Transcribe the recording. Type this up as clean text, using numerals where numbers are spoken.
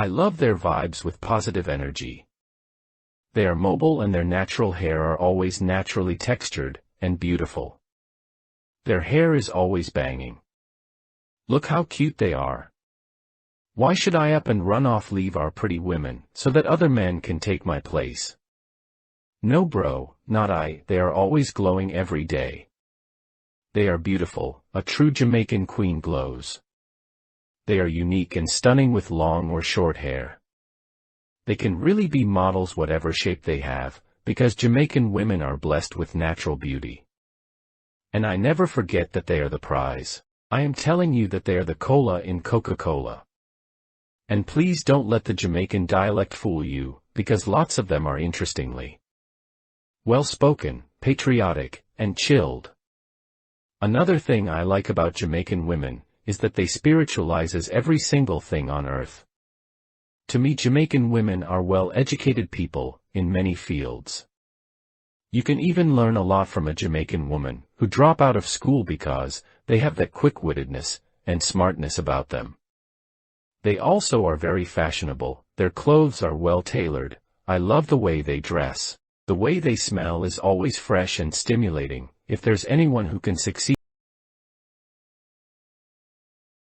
I love their vibes with positive energy. They are mobile and their natural hair are always naturally textured and beautiful. Their hair is always banging. Look how cute they are. Why should I up and run off leave our pretty women so that other men can take my place? No bro, not I, they are always glowing every day. They are beautiful, a true Jamaican queen glows. They are unique and stunning with long or short hair. They can really be models whatever shape they have, because Jamaican women are blessed with natural beauty. And I never forget that they are the prize. I am telling you that they are the cola in Coca-Cola. And please don't let the Jamaican dialect fool you, because lots of them are interestingly well-spoken, patriotic, and chilled. Another thing I like about Jamaican women is that they spiritualizes every single thing on earth. To me, Jamaican women are well-educated people in many fields. You can even learn a lot from a Jamaican woman who drop out of school because they have that quick-wittedness and smartness about them. They also are very fashionable, their clothes are well-tailored, I love the way they dress, the way they smell is always fresh and stimulating. If there's anyone who can succeed